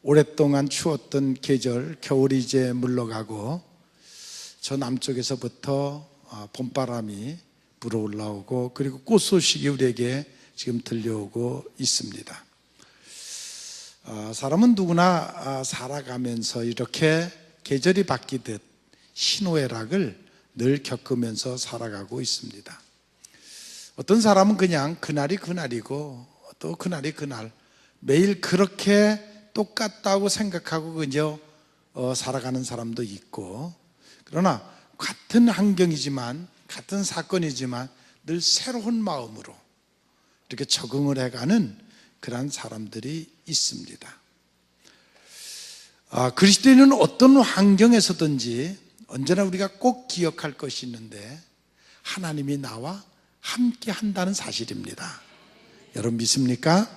오랫동안 추웠던 계절, 겨울이 이제 물러가고 저 남쪽에서부터 봄바람이 불어 올라오고 그리고 꽃 소식이 우리에게 지금 들려오고 있습니다. 사람은 누구나 살아가면서 이렇게 계절이 바뀌듯 희노애락을 늘 겪으면서 살아가고 있습니다. 어떤 사람은 그냥 그날이 그날이고 또 그날이 그날 매일 그렇게 똑같다고 생각하고 그저 살아가는 사람도 있고, 그러나 같은 환경이지만 같은 사건이지만 늘 새로운 마음으로 이렇게 적응을 해가는 그런 사람들이 있습니다. 그리스도인은 어떤 환경에서든지 언제나 우리가 꼭 기억할 것이 있는데, 하나님이 나와 함께 한다는 사실입니다. 여러분 믿습니까?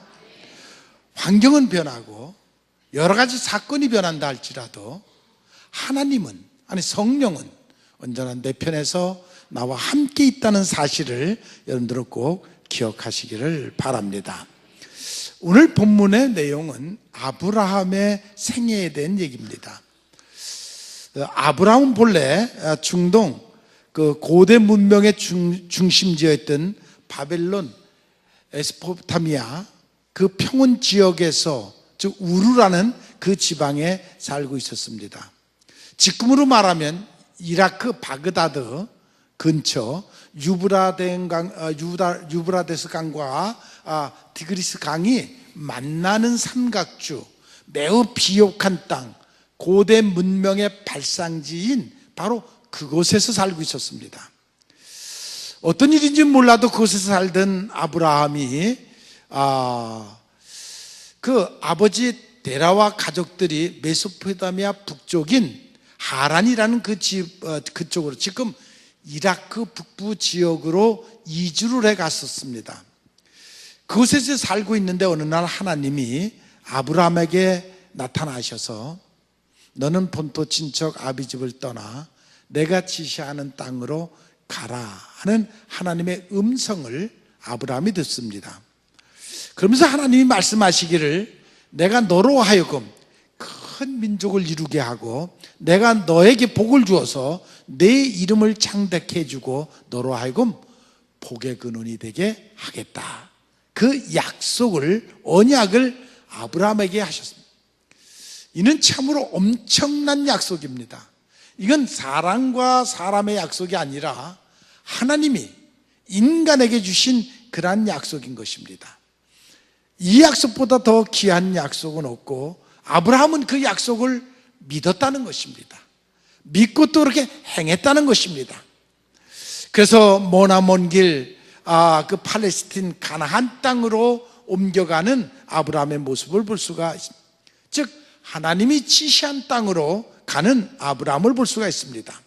환경은 변하고 여러 가지 사건이 변한다 할지라도 하나님은, 아니 성령은 언제나 내 편에서 나와 함께 있다는 사실을 여러분들은 꼭 기억하시기를 바랍니다. 오늘 본문의 내용은 아브라함의 생애에 대한 얘기입니다. 아브라함은 본래 중동 그 고대 문명의 중심지였던 바벨론 에스포타미아 그 평원 지역에서, 즉 우르라는 그 지방에 살고 있었습니다. 지금으로 말하면 이라크 바그다드 근처 유브라데스 강과 디그리스 강이 만나는 삼각주, 매우 비옥한 땅, 고대 문명의 발상지인 바로 그곳에서 살고 있었습니다. 어떤 일인지 몰라도 그곳에서 살던 아브라함이 그 아버지 데라와 가족들이 메소포타미아 북쪽인 하란이라는 그쪽으로, 지금 이라크 북부 지역으로 이주를 해 갔었습니다. 그곳에서 살고 있는데 어느 날 하나님이 아브라함에게 나타나셔서 너는 본토 친척 아비집을 떠나 내가 지시하는 땅으로 가라 하는 하나님의 음성을 아브라함이 듣습니다. 그러면서 하나님이 말씀하시기를 내가 너로 하여금 큰 민족을 이루게 하고 내가 너에게 복을 주어서 내 이름을 창대케 해주고 너로 하여금 복의 근원이 되게 하겠다. 그 약속을, 언약을 아브라함에게 하셨습니다. 이는 참으로 엄청난 약속입니다. 이건 사람과 사람의 약속이 아니라 하나님이 인간에게 주신 그러한 약속인 것입니다. 이 약속보다 더 귀한 약속은 없고, 아브라함은 그 약속을 믿었다는 것입니다. 믿고 또 그렇게 행했다는 것입니다. 그래서 머나먼 길, 그 팔레스틴 가나안 땅으로 옮겨가는 아브라함의 모습을 볼 수가 있습니다. 즉 하나님이 지시한 땅으로 가는 아브라함을 볼 수가 있습니다.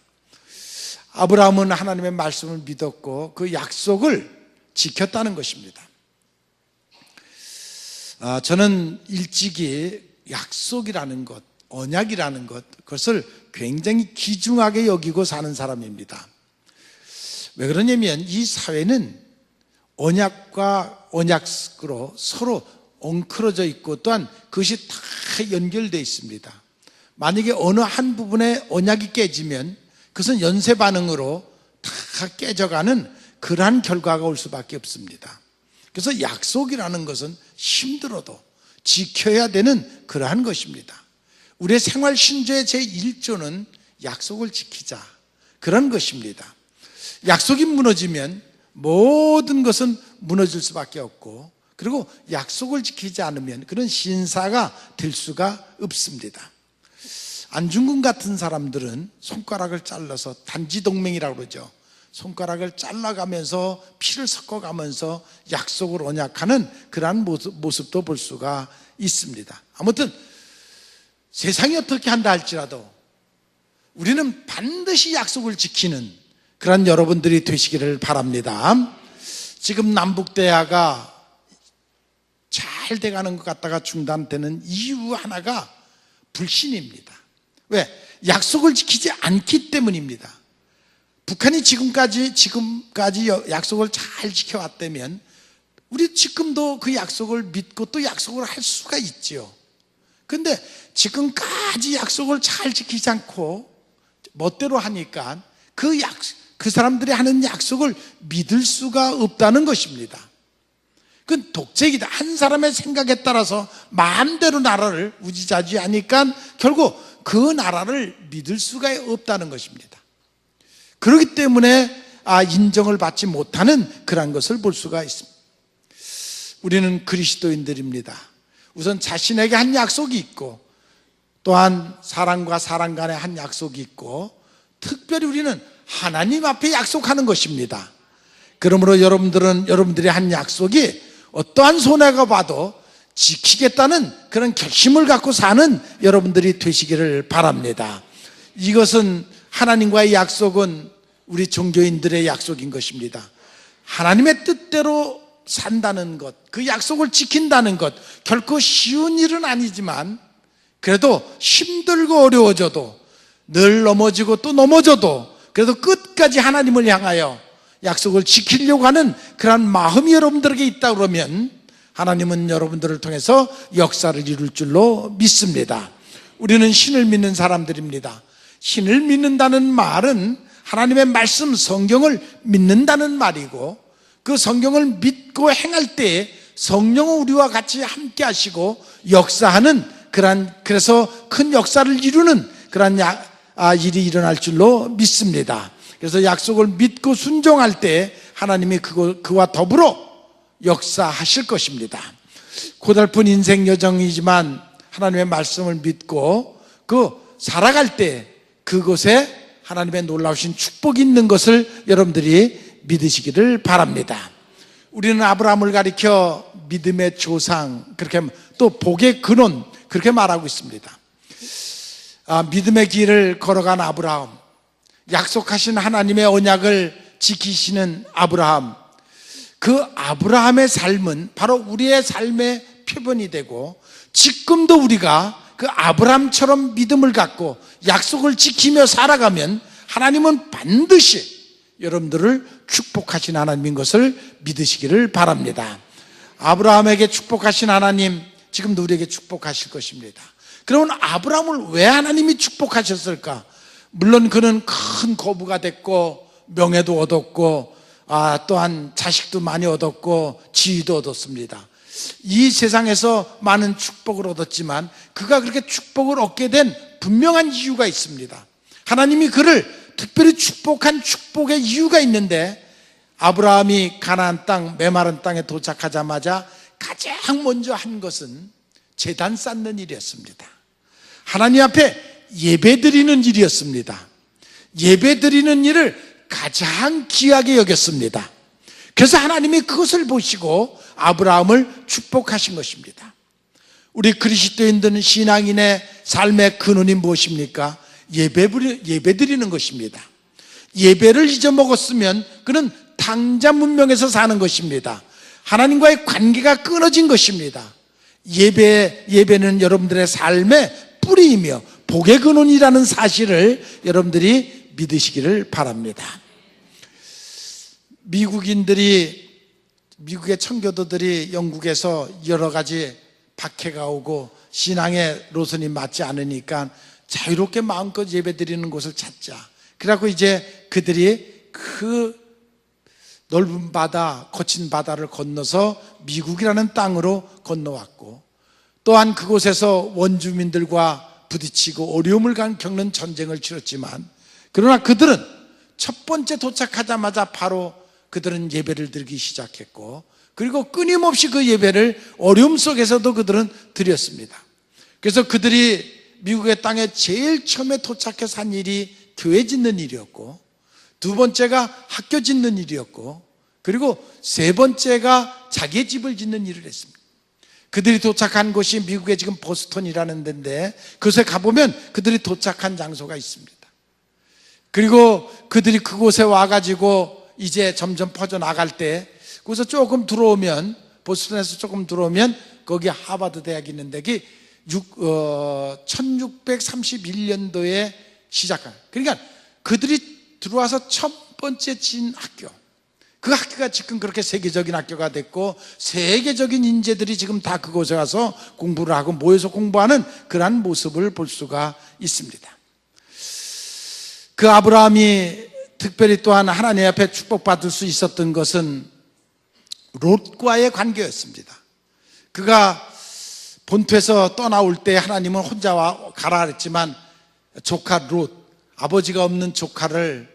아브라함은 하나님의 말씀을 믿었고 그 약속을 지켰다는 것입니다. 저는 일찍이 약속이라는 것, 언약이라는 것, 그것을 굉장히 귀중하게 여기고 사는 사람입니다. 왜 그러냐면 이 사회는 언약과 언약으로 서로 엉클어져 있고 또한 그것이 다 연결되어 있습니다. 만약에 어느 한 부분에 언약이 깨지면 그것은 연쇄 반응으로 다 깨져가는 그러한 결과가 올 수밖에 없습니다. 그래서 약속이라는 것은 힘들어도 지켜야 되는 그러한 것입니다. 우리의 생활 신조의 제1조는 약속을 지키자, 그런 것입니다. 약속이 무너지면 모든 것은 무너질 수밖에 없고, 그리고 약속을 지키지 않으면 그런 신사가 될 수가 없습니다. 안중근 같은 사람들은 손가락을 잘라서 단지동맹이라고 그러죠. 손가락을 잘라가면서 피를 섞어가면서 약속을 언약하는 그러한 모습도 볼 수가 있습니다. 아무튼 세상이 어떻게 한다 할지라도 우리는 반드시 약속을 지키는 그런 여러분들이 되시기를 바랍니다. 지금 남북대화가 잘 돼가는 것 같다가 중단되는 이유 하나가 불신입니다. 왜? 약속을 지키지 않기 때문입니다. 북한이 지금까지 약속을 잘 지켜왔다면 우리 지금도 그 약속을 믿고 또 약속을 할 수가 있지요. 근데 지금까지 약속을 잘 지키지 않고 멋대로 하니까 그 사람들이 하는 약속을 믿을 수가 없다는 것입니다. 그건 독재이다. 한 사람의 생각에 따라서 마음대로 나라를 우지자지하니까 결국 그 나라를 믿을 수가 없다는 것입니다. 그렇기 때문에 인정을 받지 못하는 그런 것을 볼 수가 있습니다. 우리는 그리스도인들입니다. 우선 자신에게 한 약속이 있고, 또한 사람과 사람 간에 한 약속이 있고, 특별히 우리는 하나님 앞에 약속하는 것입니다. 그러므로 여러분들이 한 약속이 어떠한 손해가 봐도 지키겠다는 그런 결심을 갖고 사는 여러분들이 되시기를 바랍니다. 이것은 하나님과의 약속은 우리 종교인들의 약속인 것입니다. 하나님의 뜻대로 산다는 것, 그 약속을 지킨다는 것, 결코 쉬운 일은 아니지만 그래도 힘들고 어려워져도, 늘 넘어지고 또 넘어져도 그래도 끝까지 하나님을 향하여 약속을 지키려고 하는 그런 마음이 여러분들에게 있다 그러면 하나님은 여러분들을 통해서 역사를 이룰 줄로 믿습니다. 우리는 신을 믿는 사람들입니다. 신을 믿는다는 말은 하나님의 말씀, 성경을 믿는다는 말이고, 그 성경을 믿고 행할 때 성령은 우리와 같이 함께 하시고 역사하는 그래서 큰 역사를 이루는 그런 일이 일어날 줄로 믿습니다. 그래서 약속을 믿고 순종할 때 하나님이 그와 더불어 역사하실 것입니다. 고달픈 인생 여정이지만 하나님의 말씀을 믿고 살아갈 때 그곳에 하나님의 놀라우신 축복이 있는 것을 여러분들이 믿으시기를 바랍니다. 우리는 아브라함을 가리켜 믿음의 조상, 그렇게 또 복의 근원, 그렇게 말하고 있습니다. 믿음의 길을 걸어간 아브라함, 약속하신 하나님의 언약을 지키시는 아브라함, 그 아브라함의 삶은 바로 우리의 삶의 표본이 되고, 지금도 우리가 그 아브라함처럼 믿음을 갖고 약속을 지키며 살아가면 하나님은 반드시 여러분들을 축복하신 하나님인 것을 믿으시기를 바랍니다. 아브라함에게 축복하신 하나님, 지금도 우리에게 축복하실 것입니다. 그러면 아브라함을 왜 하나님이 축복하셨을까? 물론 그는 큰 거부가 됐고 명예도 얻었고 또한 자식도 많이 얻었고 지위도 얻었습니다. 이 세상에서 많은 축복을 얻었지만 그가 그렇게 축복을 얻게 된 분명한 이유가 있습니다. 하나님이 그를 특별히 축복한 축복의 이유가 있는데, 아브라함이 가나안 땅, 메마른 땅에 도착하자마자 가장 먼저 한 것은 제단 쌓는 일이었습니다. 하나님 앞에 예배드리는 일이었습니다. 예배드리는 일을 가장 귀하게 여겼습니다. 그래서 하나님이 그것을 보시고 아브라함을 축복하신 것입니다. 우리 그리스도인들은 신앙인의 삶의 근원이 무엇입니까? 예배드리는 것입니다. 예배를 잊어먹었으면 그는 당자 문명에서 사는 것입니다. 하나님과의 관계가 끊어진 것입니다. 예배는 여러분들의 삶의 뿌리이며 복의 근원이라는 사실을 여러분들이 믿으시기를 바랍니다. 미국의 청교도들이 영국에서 여러 가지 박해가 오고 신앙의 노선이 맞지 않으니까 자유롭게 마음껏 예배드리는 곳을 찾자. 그래갖고 이제 그들이 그 넓은 바다, 거친 바다를 건너서 미국이라는 땅으로 건너왔고, 또한 그곳에서 원주민들과 부딪히고 어려움을 겪는 전쟁을 치렀지만, 그러나 그들은 첫 번째 도착하자마자 바로 그들은 예배를 드리기 시작했고, 그리고 끊임없이 그 예배를 어려움 속에서도 그들은 드렸습니다. 그래서 그들이 미국의 땅에 제일 처음에 도착해서 한 일이 교회 짓는 일이었고, 두 번째가 학교 짓는 일이었고, 그리고 세 번째가 자기의 집을 짓는 일을 했습니다. 그들이 도착한 곳이 미국의 지금 보스턴이라는 데인데, 그곳에 가보면 그들이 도착한 장소가 있습니다. 그리고 그들이 그곳에 와가지고 이제 점점 퍼져나갈 때, 거기서 조금 들어오면, 보스턴에서 조금 들어오면 거기 하버드 대학이 있는데, 1631년도에 시작한, 그러니까 그들이 들어와서 첫 번째 진 학교, 그 학교가 지금 그렇게 세계적인 학교가 됐고 세계적인 인재들이 지금 다 그곳에 가서 공부를 하고 모여서 공부하는 그러한 모습을 볼 수가 있습니다. 그 아브라함이 특별히 또한 하나님 앞에 축복받을 수 있었던 것은 롯과의 관계였습니다. 그가 본토에서 떠나올 때 하나님은 혼자 가라 그랬지만 조카 롯, 아버지가 없는 조카를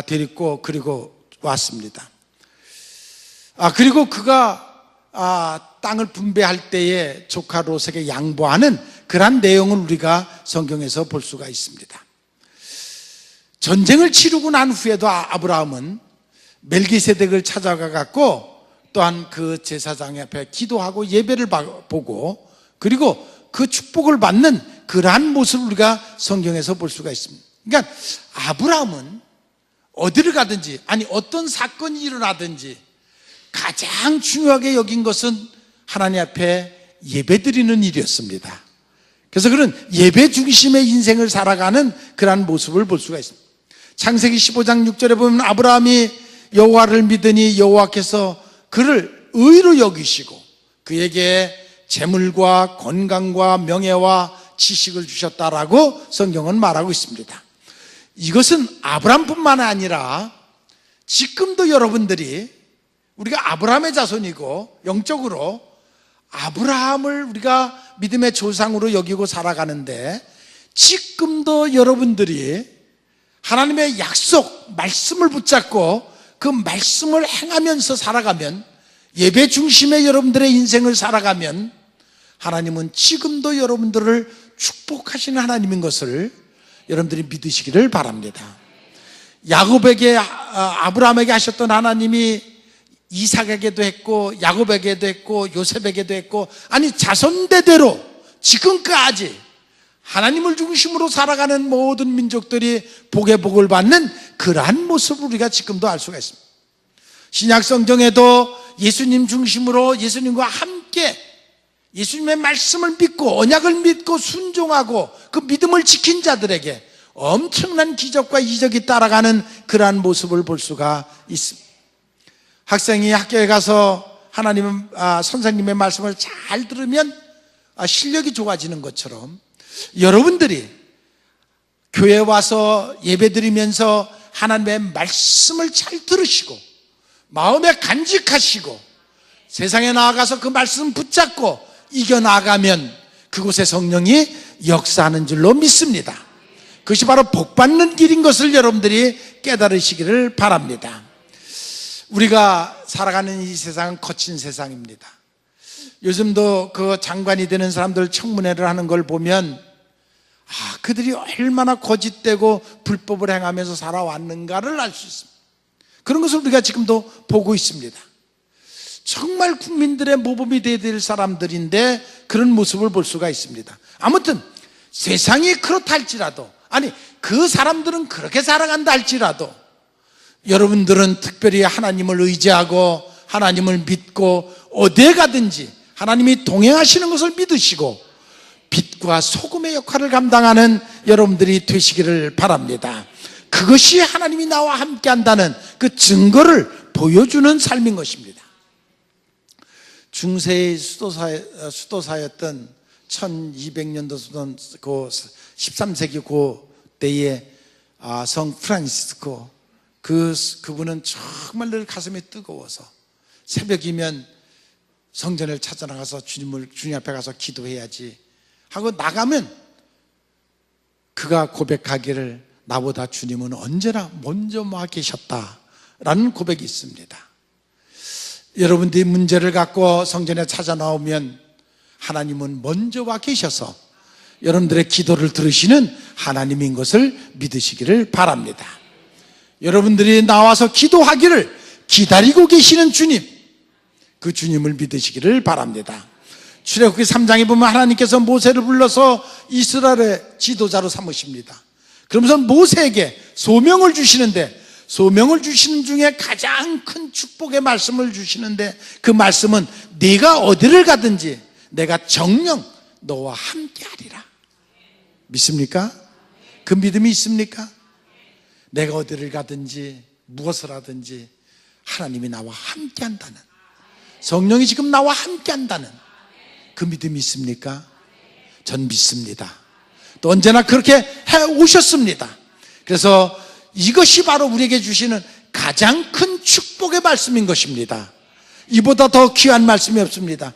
데리고 그리고 왔습니다. 그리고 그가 땅을 분배할 때에 조카 롯에게 양보하는 그런 내용을 우리가 성경에서 볼 수가 있습니다. 전쟁을 치르고 난 후에도 아브라함은 멜기세덱을 찾아가 갖고 또한 그 제사장 앞에 기도하고 예배를 보고 그리고 그 축복을 받는 그러한 모습을 우리가 성경에서 볼 수가 있습니다. 그러니까 아브라함은 어디를 가든지 아니 어떤 사건이 일어나든지 가장 중요하게 여긴 것은 하나님 앞에 예배드리는 일이었습니다. 그래서 그런 예배 중심의 인생을 살아가는 그러한 모습을 볼 수가 있습니다. 창세기 15장 6절에 보면 아브라함이 여호와를 믿으니 여호와께서 그를 의로 여기시고 그에게 재물과 건강과 명예와 지식을 주셨다라고 성경은 말하고 있습니다. 이것은 아브라함뿐만 아니라 지금도 여러분들이 우리가 아브라함의 자손이고 영적으로 아브라함을 우리가 믿음의 조상으로 여기고 살아가는데 지금도 여러분들이 하나님의 약속, 말씀을 붙잡고 그 말씀을 행하면서 살아가면 예배 중심의 여러분들의 인생을 살아가면 하나님은 지금도 여러분들을 축복하시는 하나님인 것을 여러분들이 믿으시기를 바랍니다. 야곱에게 아브라함에게 하셨던 하나님이 이삭에게도 했고 야곱에게도 했고 요셉에게도 했고 아니 자손대대로 지금까지 하나님을 중심으로 살아가는 모든 민족들이 복의 복을 받는 그러한 모습을 우리가 지금도 알 수가 있습니다. 신약 성경에도 예수님 중심으로 예수님과 함께 예수님의 말씀을 믿고 언약을 믿고 순종하고 그 믿음을 지킨 자들에게 엄청난 기적과 이적이 따라가는 그러한 모습을 볼 수가 있습니다. 학생이 학교에 가서 선생님의 말씀을 잘 들으면 실력이 좋아지는 것처럼 여러분들이 교회에 와서 예배드리면서 하나님의 말씀을 잘 들으시고 마음에 간직하시고 세상에 나아가서 그 말씀 붙잡고 이겨나가면 그곳에 성령이 역사하는 줄로 믿습니다. 그것이 바로 복받는 길인 것을 여러분들이 깨달으시기를 바랍니다. 우리가 살아가는 이 세상은 거친 세상입니다. 요즘도 그 장관이 되는 사람들 청문회를 하는 걸 보면 그들이 얼마나 거짓되고 불법을 행하면서 살아왔는가를 알 수 있습니다. 그런 것을 우리가 지금도 보고 있습니다. 정말 국민들의 모범이 되어야 될 사람들인데 그런 모습을 볼 수가 있습니다. 아무튼 세상이 그렇다 할지라도 아니 그 사람들은 그렇게 살아간다 할지라도 여러분들은 특별히 하나님을 의지하고 하나님을 믿고 어디에 가든지 하나님이 동행하시는 것을 믿으시고 빛과 소금의 역할을 감당하는 여러분들이 되시기를 바랍니다. 그것이 하나님이 나와 함께 한다는 그 증거를 보여주는 삶인 것입니다. 중세의 수도사였던 1200년도 그 13세기 그 때에 성 프란시스코 그분은 정말 늘 가슴이 뜨거워서 새벽이면 성전을 찾아 나가서 주님 앞에 가서 기도해야지 하고 나가면 그가 고백하기를 나보다 주님은 언제나 먼저 와 계셨다라는 고백이 있습니다. 여러분들이 문제를 갖고 성전에 찾아 나오면 하나님은 먼저 와 계셔서 여러분들의 기도를 들으시는 하나님인 것을 믿으시기를 바랍니다. 여러분들이 나와서 기도하기를 기다리고 계시는 주님, 그 주님을 믿으시기를 바랍니다. 출애굽기 3장에 보면 하나님께서 모세를 불러서 이스라엘의 지도자로 삼으십니다. 그러면서 모세에게 소명을 주시는데 소명을 주시는 중에 가장 큰 축복의 말씀을 주시는데 그 말씀은 네가 어디를 가든지 내가 정녕 너와 함께 하리라. 믿습니까? 그 믿음이 있습니까? 내가 어디를 가든지 무엇을 하든지 하나님이 나와 함께 한다는, 성령이 지금 나와 함께 한다는 그 믿음이 있습니까? 전 믿습니다. 또 언제나 그렇게 해 오셨습니다. 그래서 이것이 바로 우리에게 주시는 가장 큰 축복의 말씀인 것입니다. 이보다 더 귀한 말씀이 없습니다.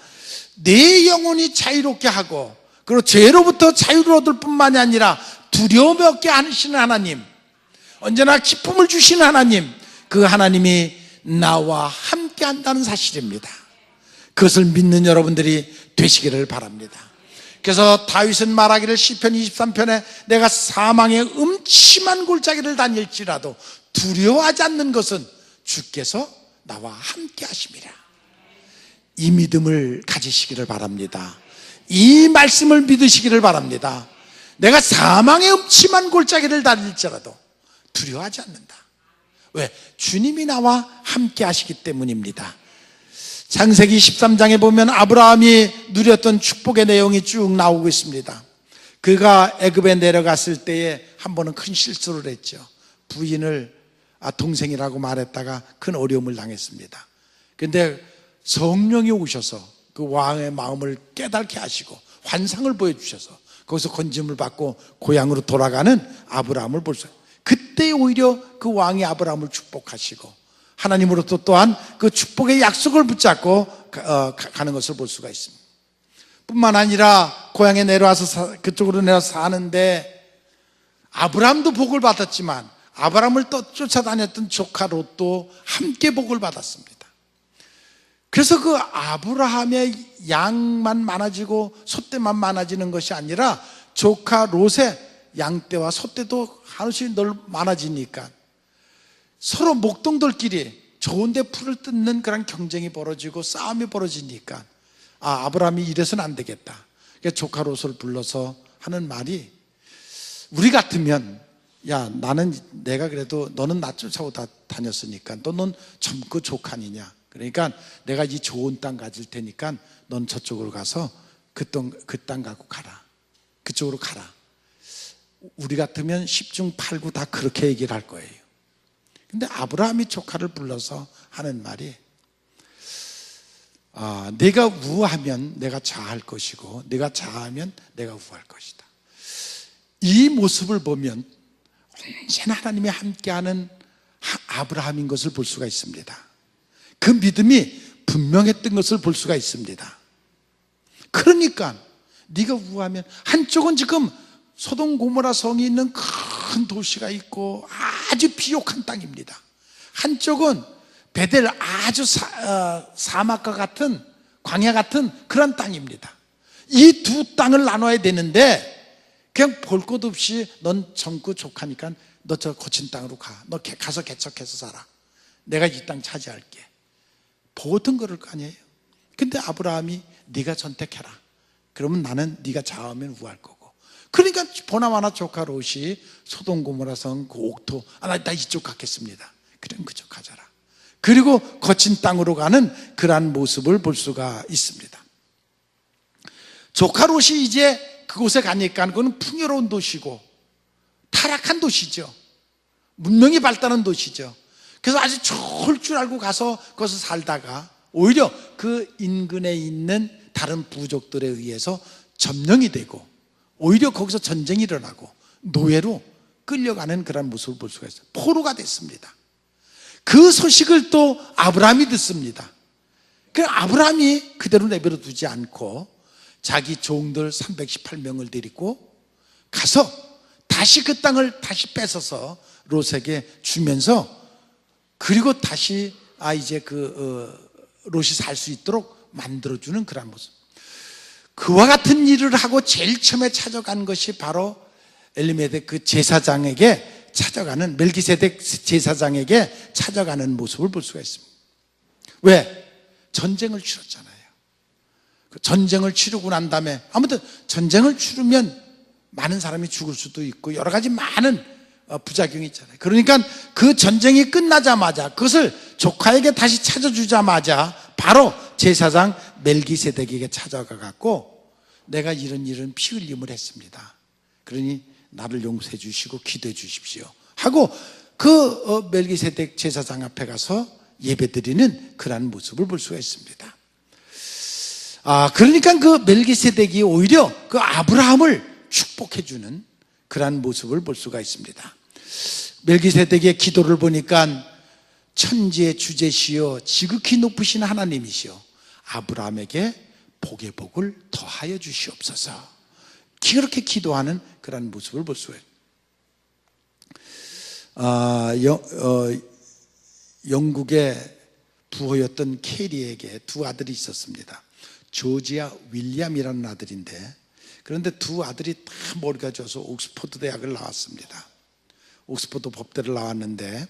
내 영혼이 자유롭게 하고 그리고 죄로부터 자유를 얻을 뿐만이 아니라 두려움이 없게 하시는 하나님, 언제나 기쁨을 주시는 하나님, 그 하나님이 나와 함께 한다는 사실입니다. 그것을 믿는 여러분들이 되시기를 바랍니다. 그래서 다윗은 말하기를 시편 23편에 내가 사망의 음침한 골짜기를 다닐지라도 두려워하지 않는 것은 주께서 나와 함께 하심이라. 이 믿음을 가지시기를 바랍니다. 이 말씀을 믿으시기를 바랍니다. 내가 사망의 음침한 골짜기를 다닐지라도 두려워하지 않는다. 왜? 주님이 나와 함께 하시기 때문입니다. 창세기 13장에 보면 아브라함이 누렸던 축복의 내용이 쭉 나오고 있습니다. 그가 애굽에 내려갔을 때에 한 번은 큰 실수를 했죠. 부인을 동생이라고 말했다가 큰 어려움을 당했습니다. 그런데 성령이 오셔서 그 왕의 마음을 깨닫게 하시고 환상을 보여주셔서 거기서 건짐을 받고 고향으로 돌아가는 아브라함을 볼 수 있어요. 그때 오히려 그 왕이 아브라함을 축복하시고 하나님으로부터 또한 그 축복의 약속을 붙잡고 가는 것을 볼 수가 있습니다. 뿐만 아니라 고향에 내려와서 그쪽으로 내려와서 사는데 아브라함도 복을 받았지만 아브라함을 또 쫓아다녔던 조카 롯도 함께 복을 받았습니다. 그래서 그 아브라함의 양만 많아지고 소떼만 많아지는 것이 아니라 조카 롯의 양떼와 소떼도 하나씩 늘 많아지니까 서로 목동들끼리 좋은 데 풀을 뜯는 그런 경쟁이 벌어지고 싸움이 벌어지니까 아브라함이 이래서는 안 되겠다. 그러니까 조카 롯을 불러서 하는 말이, 우리 같으면 야 나는 내가 그래도 너는 나 쫓아오다 다녔으니까 또 넌 젊고 조카니냐, 그러니까 내가 이 좋은 땅 가질 테니까 넌 저쪽으로 가서 그 땅 갖고 가라, 그쪽으로 가라. 우리 같으면 10중 8구 다 그렇게 얘기를 할 거예요. 근데 아브라함이 조카를 불러서 하는 말이 내가 우하면 내가 좌할 것이고 내가 좌하면 내가 우할 것이다. 이 모습을 보면 언제나 하나님이 함께하는 아브라함인 것을 볼 수가 있습니다. 그 믿음이 분명했던 것을 볼 수가 있습니다. 그러니까 네가 우하면, 한쪽은 지금 소돔 고모라 성이 있는 큰 도시가 있고 아주 비옥한 땅입니다. 한쪽은 베델, 아주 사막과 같은, 광야 같은 그런 땅입니다. 이 두 땅을 나눠야 되는데 그냥 볼 것 없이 넌 젊고 족하니까 너 저 거친 땅으로 가, 너 가서 개척해서 살아, 내가 이 땅 차지할게, 보통 그럴 거 아니에요. 근데 아브라함이 네가 선택해라, 그러면 나는 네가 좌우하면 우할 거고. 그러니까 보나마나 조카 롯이 소돔 고모라 성 그 옥토, 나 이쪽 갖겠습니다. 그럼 그쪽 가져라. 그리고 거친 땅으로 가는 그러한 모습을 볼 수가 있습니다. 조카 롯이 이제 그곳에 가니까 그건 풍요로운 도시고 타락한 도시죠. 문명이 발달한 도시죠. 그래서 아주 좋을 줄 알고 가서 거기서 살다가 오히려 그 인근에 있는 다른 부족들에 의해서 점령이 되고 오히려 거기서 전쟁이 일어나고 노예로 끌려가는 그런 모습을 볼 수가 있어요. 포로가 됐습니다. 그 소식을 또 아브라함이 듣습니다. 그래서 아브라함이 그대로 내버려 두지 않고 자기 종들 318명을 데리고 가서 다시 그 땅을 다시 뺏어서 롯에게 주면서, 그리고 다시 이제 롯이 살 수 있도록 만들어주는 그런 모습. 그와 같은 일을 하고 제일 처음에 찾아간 것이 바로 엘리멜렉 그 제사장에게 찾아가는, 멜기세덱 제사장에게 찾아가는 모습을 볼 수가 있습니다. 왜? 전쟁을 치렀잖아요. 그 전쟁을 치르고 난 다음에, 아무튼 전쟁을 치르면 많은 사람이 죽을 수도 있고 여러 가지 많은 부작용이 있잖아요. 그러니까 그 전쟁이 끝나자마자 그것을 조카에게 다시 찾아주자마자 바로 제사장 멜기세덱에게 찾아가 갖고 내가 이런 피 흘림을 했습니다. 그러니 나를 용서해 주시고 기도해 주십시오 하고 그 멜기세덱 제사장 앞에 가서 예배드리는 그러한 모습을 볼 수가 있습니다. 그러니까 그 멜기세덱이 오히려 그 아브라함을 축복해주는 그러한 모습을 볼 수가 있습니다. 멜기세덱의 기도를 보니까 천지의 주제시여 지극히 높으신 하나님이시여 아브라함에게 복의 복을 더하여 주시옵소서. 그렇게 기도하는 그런 모습을 볼 수가 있어요. 영국의 부호였던 캐리에게 두 아들이 있었습니다. 조지와 윌리엄이라는 아들인데, 그런데 두 아들이 다 머리가 좋아서 옥스퍼드 대학을 나왔습니다. 옥스퍼드 법대를 나왔는데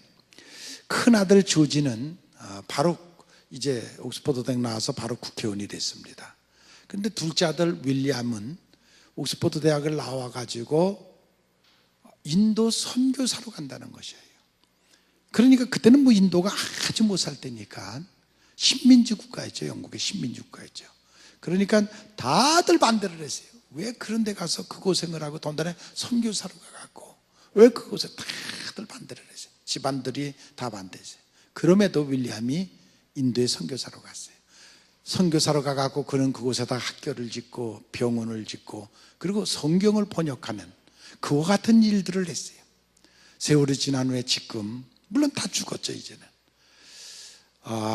큰 아들 조지는 바로 이제 옥스퍼드 대학 나와서 바로 국회의원이 됐습니다. 그런데 둘째 아들 윌리엄은 옥스퍼드 대학을 나와가지고 인도 선교사로 간다는 것이에요. 그러니까 그때는 뭐 인도가 아주 못 살 때니까 식민지 국가였죠. 영국의 식민지 국가였죠. 그러니까 다들 반대를 했어요. 왜 그런 데 가서 그 고생을 하고 돈단에 선교사로 가갖고 왜 그곳에 다들 반대를 했어요. 집안들이 다 반대했어요. 그럼에도 윌리엄이 인도에 선교사로 갔어요. 선교사로 가갖고 그는 그곳에다 학교를 짓고 병원을 짓고 그리고 성경을 번역하는 그와 같은 일들을 했어요. 세월이 지난 후에 지금 물론 다 죽었죠 이제는.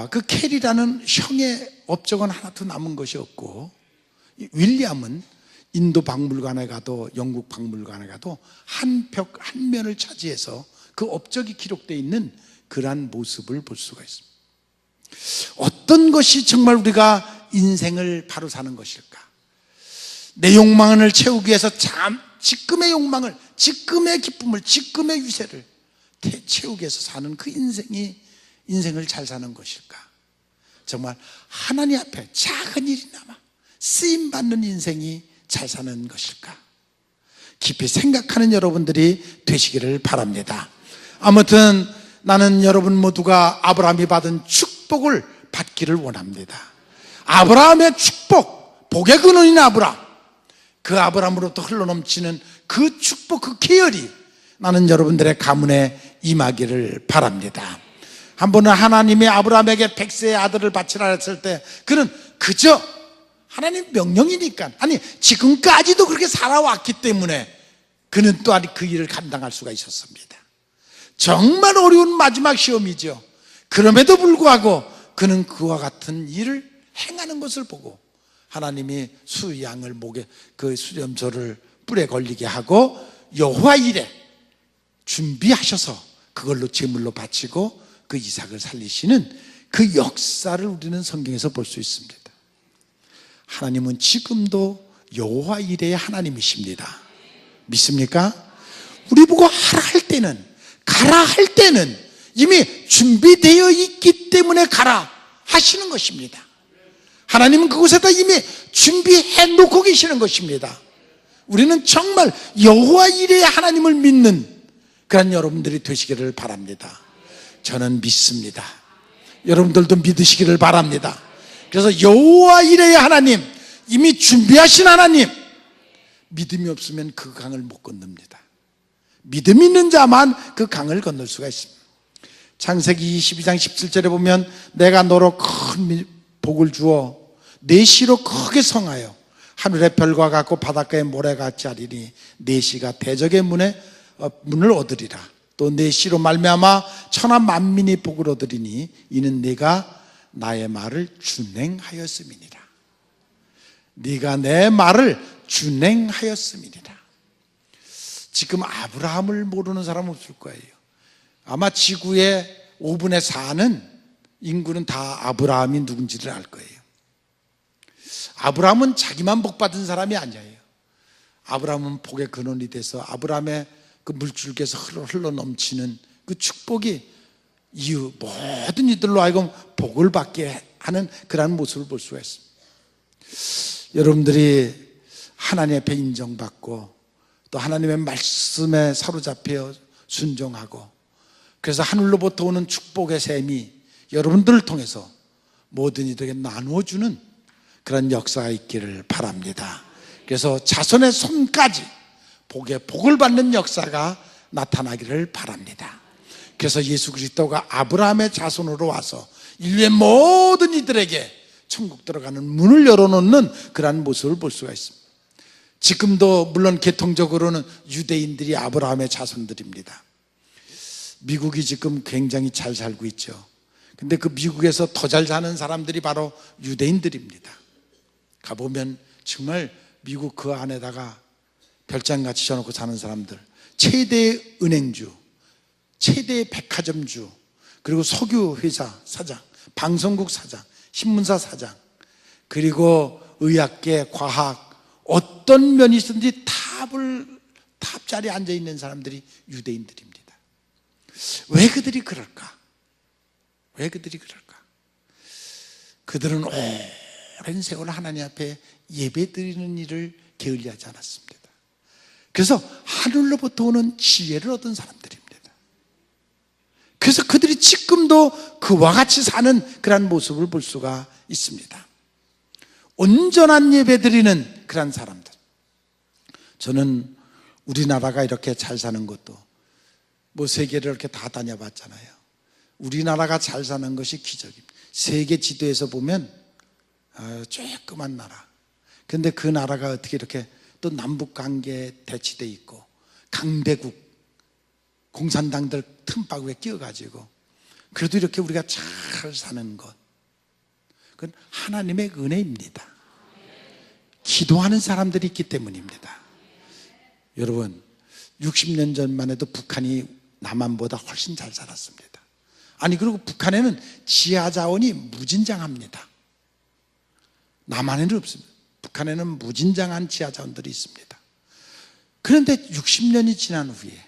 그 캐리라는 형의 업적은 하나도 남은 것이 없고, 윌리엄은 인도 박물관에 가도 영국 박물관에 가도 한 면을 차지해서 그 업적이 기록되어 있는 그러한 모습을 볼 수가 있습니다. 어떤 것이 정말 우리가 인생을 바로 사는 것일까? 내 욕망을 채우기 위해서 지금의 욕망을, 지금의 기쁨을, 지금의 유세를 채우기 위해서 사는 그 인생을 잘 사는 것일까? 정말 하나님 앞에 작은 일이나마 쓰임받는 인생이 잘 사는 것일까? 깊이 생각하는 여러분들이 되시기를 바랍니다. 아무튼 나는 여러분 모두가 아브라함이 받은 축복을 받기를 원합니다. 아브라함의 축복, 복의 근원인 아브라함, 그 아브라함으로부터 흘러넘치는 그 축복, 그 계열이 나는 여러분들의 가문에 임하기를 바랍니다. 한 번은 하나님이 아브라함에게 100세의 아들을 바치라 했을 때 그는 그저 하나님 명령이니까, 아니 지금까지도 그렇게 살아왔기 때문에 그는 또한 그 일을 감당할 수가 있었습니다. 정말 어려운 마지막 시험이죠. 그럼에도 불구하고 그는 그와 같은 일을 행하는 것을 보고 하나님이 수양을 목에 그 수렴소를 뿔에 걸리게 하고 여호와 일에 준비하셔서 그걸로 제물로 바치고 그 이삭을 살리시는 그 역사를 우리는 성경에서 볼 수 있습니다. 하나님은 지금도 여호와 일의 하나님이십니다. 믿습니까? 우리 보고 하라 할 때는, 가라 할 때는 이미 준비되어 있기 때문에 가라 하시는 것입니다. 하나님은 그곳에다 이미 준비해 놓고 계시는 것입니다. 우리는 정말 여호와 일의 하나님을 믿는 그런 여러분들이 되시기를 바랍니다. 저는 믿습니다. 여러분들도 믿으시기를 바랍니다. 그래서 여호와 일의 하나님, 이미 준비하신 하나님, 믿음이 없으면 그 강을 못 건넙니다. 믿음 있는 자만 그 강을 건널 수가 있습니다. 창세기 22장 17절에 보면 내가 너로 큰 복을 주어 내 씨로 크게 성하여 하늘의 별과 같고 바닷가의 모래같이 하리니 내 씨가 대적의 문을 얻으리라. 또 내 씨로 말미암아 천하 만민이 복을 얻으리니 이는 네가 나의 말을 준행하였음이니라. 네가 내 말을 준행하였음이니라. 지금 아브라함을 모르는 사람 없을 거예요. 아마 지구의 5분의 4는 인구는 다 아브라함이 누군지를 알 거예요. 아브라함은 자기만 복 받은 사람이 아니에요. 아브라함은 복의 근원이 돼서 아브라함의 그 물줄기에서 흘러 넘치는 그 축복이 이유 모든 이들로 하여금 복을 받게 하는 그러한 모습을 볼 수가 있습니다. 여러분들이 하나님 앞에 인정받고 또 하나님의 말씀에 사로잡혀 순종하고 그래서 하늘로부터 오는 축복의 셈이 여러분들을 통해서 모든 이들에게 나누어주는 그런 역사가 있기를 바랍니다. 그래서 자손의 손까지 복의 복을 받는 역사가 나타나기를 바랍니다. 그래서 예수 그리스도가 아브라함의 자손으로 와서 인류의 모든 이들에게 천국 들어가는 문을 열어놓는 그러한 모습을 볼 수가 있습니다. 지금도 물론 계통적으로는 유대인들이 아브라함의 자손들입니다. 미국이 지금 굉장히 잘 살고 있죠. 근데 그 미국에서 더 잘 사는 사람들이 바로 유대인들입니다. 가보면 정말 미국 그 안에다가 별장같이 쳐놓고 사는 사람들, 최대 은행주, 최대 백화점주, 그리고 석유회사 사장, 방송국 사장, 신문사 사장, 그리고 의학계, 과학, 어떤 면이 있든지 탑자리에 앉아있는 사람들이 유대인들입니다. 왜 그들이 그럴까? 왜 그들이 그럴까? 그들은 오랜 세월 하나님 앞에 예배 드리는 일을 게을리하지 않았습니다. 그래서 하늘로부터 오는 지혜를 얻은 사람들입니다. 그래서 그들이 지금도 그와 같이 사는 그런 모습을 볼 수가 있습니다. 온전한 예배 드리는 그런 사람들. 저는 우리나라가 이렇게 잘 사는 것도 뭐 세계를 이렇게 다 다녀봤잖아요. 우리나라가 잘 사는 것이 기적입니다. 세계 지도에서 보면 조그만 나라. 그런데 그 나라가 어떻게 이렇게 또 남북관계에 대치돼 있고 강대국 공산당들 틈바구에 끼어가지고 그래도 이렇게 우리가 잘 사는 것, 그건 하나님의 은혜입니다. 기도하는 사람들이 있기 때문입니다. 여러분, 60년 전만 해도 북한이 남한보다 훨씬 잘 살았습니다. 아니, 그리고 북한에는 지하 자원이 무진장합니다. 남한에는 없습니다. 북한에는 무진장한 지하 자원들이 있습니다. 그런데 60년이 지난 후에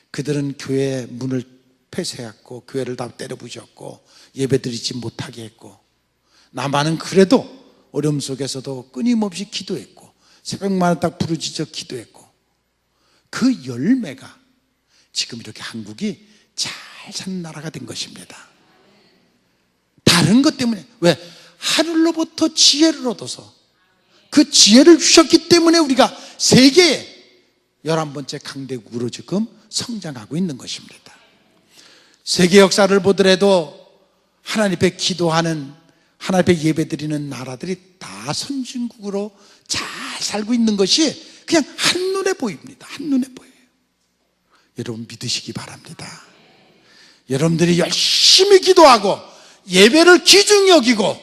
그들은 교회 문을 폐쇄했고 교회를 다 때려부셨고 예배드리지 못하게 했고, 남한은 그래도 어려움 속에서도 끊임없이 기도했고 새벽마다 딱 부르짖어 기도했고, 그 열매가 지금 이렇게 한국이 잘 사는 나라가 된 것입니다. 다른 것 때문에, 왜? 하늘로부터 지혜를 얻어서 그 지혜를 주셨기 때문에 우리가 세계의 11번째 강대국으로 지금 성장하고 있는 것입니다. 세계 역사를 보더라도 하나님 앞에 기도하는, 하나님 앞에 예배드리는 나라들이 다 선진국으로 잘 살고 있는 것이 그냥 한눈에 보입니다. 한눈에 보여요. 여러분 믿으시기 바랍니다. 여러분들이 열심히 기도하고 예배를 귀중히 여기고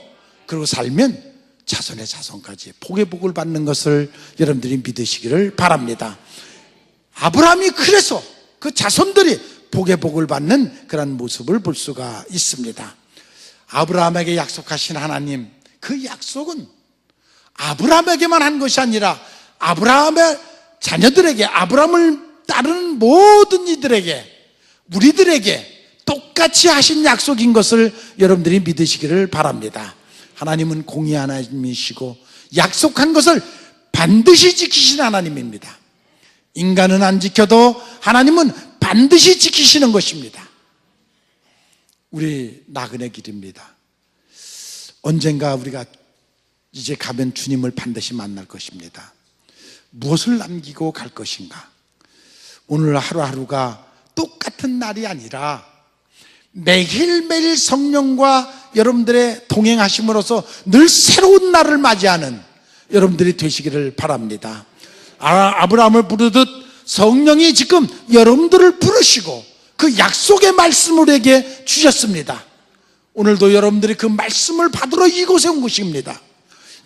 그리고 살면 자손의 자손까지 복의 복을 받는 것을 여러분들이 믿으시기를 바랍니다. 아브라함이 그래서 그 자손들이 복의 복을 받는 그런 모습을 볼 수가 있습니다. 아브라함에게 약속하신 하나님, 그 약속은 아브라함에게만 한 것이 아니라 아브라함의 자녀들에게, 아브라함을 따르는 모든 이들에게, 우리들에게 똑같이 하신 약속인 것을 여러분들이 믿으시기를 바랍니다. 하나님은 공의 하나님이시고 약속한 것을 반드시 지키신 하나님입니다. 인간은 안 지켜도 하나님은 반드시 지키시는 것입니다. 우리 나그네 길입니다. 언젠가 우리가 이제 가면 주님을 반드시 만날 것입니다. 무엇을 남기고 갈 것인가? 오늘 하루하루가 똑같은 날이 아니라 매일매일 성령과 여러분들의 동행하심으로써 늘 새로운 날을 맞이하는 여러분들이 되시기를 바랍니다. 아브라함을 부르듯 성령이 지금 여러분들을 부르시고 그 약속의 말씀을 우리에게 주셨습니다. 오늘도 여러분들이 그 말씀을 받으러 이곳에 온 것입니다.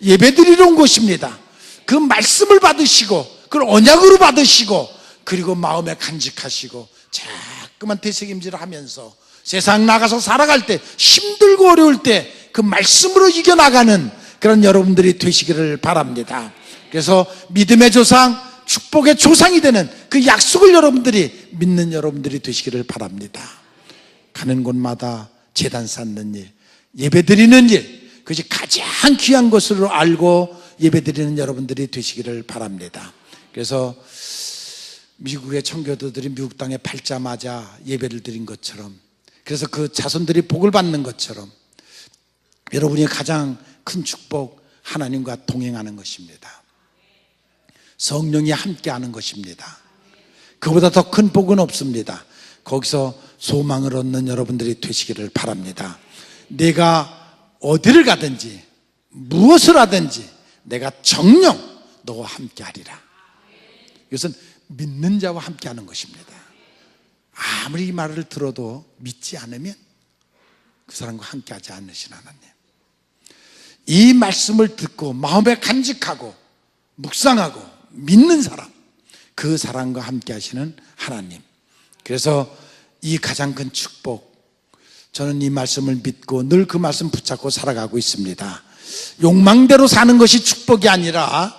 예배드리러 온 것입니다. 그 말씀을 받으시고 그걸 언약으로 받으시고 그리고 마음에 간직하시고 자꾸만 되새김질을 하면서 세상 나가서 살아갈 때, 힘들고 어려울 때 그 말씀으로 이겨나가는 그런 여러분들이 되시기를 바랍니다. 그래서 믿음의 조상, 축복의 조상이 되는 그 약속을 여러분들이 믿는 여러분들이 되시기를 바랍니다. 가는 곳마다 제단 쌓는 일, 예배 드리는 일, 그것이 가장 귀한 것으로 알고 예배 드리는 여러분들이 되시기를 바랍니다. 그래서 미국의 청교도들이 미국 땅에 밟자마자 예배를 드린 것처럼, 그래서 그 자손들이 복을 받는 것처럼 여러분이 가장 큰 축복, 하나님과 동행하는 것입니다. 성령이 함께하는 것입니다. 그보다 더 큰 복은 없습니다. 거기서 소망을 얻는 여러분들이 되시기를 바랍니다. 내가 어디를 가든지 무엇을 하든지 내가 정녕 너와 함께 하리라. 이것은 믿는 자와 함께 하는 것입니다. 아무리 이 말을 들어도 믿지 않으면 그 사람과 함께 하지 않으신 하나님, 이 말씀을 듣고 마음에 간직하고 묵상하고 믿는 사람, 그 사람과 함께 하시는 하나님. 그래서 이 가장 큰 축복, 저는 이 말씀을 믿고 늘 그 말씀 붙잡고 살아가고 있습니다. 욕망대로 사는 것이 축복이 아니라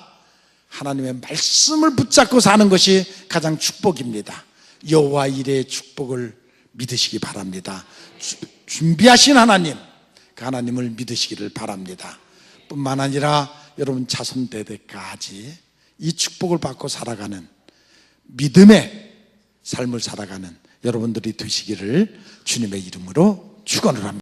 하나님의 말씀을 붙잡고 사는 것이 가장 축복입니다. 여호와 이레의 축복을 믿으시기 바랍니다. 준비하신 하나님, 그 하나님을 믿으시기를 바랍니다. 뿐만 아니라 여러분 자손대대까지 이 축복을 받고 살아가는 믿음의 삶을 살아가는 여러분들이 되시기를 주님의 이름으로 축원을 합니다.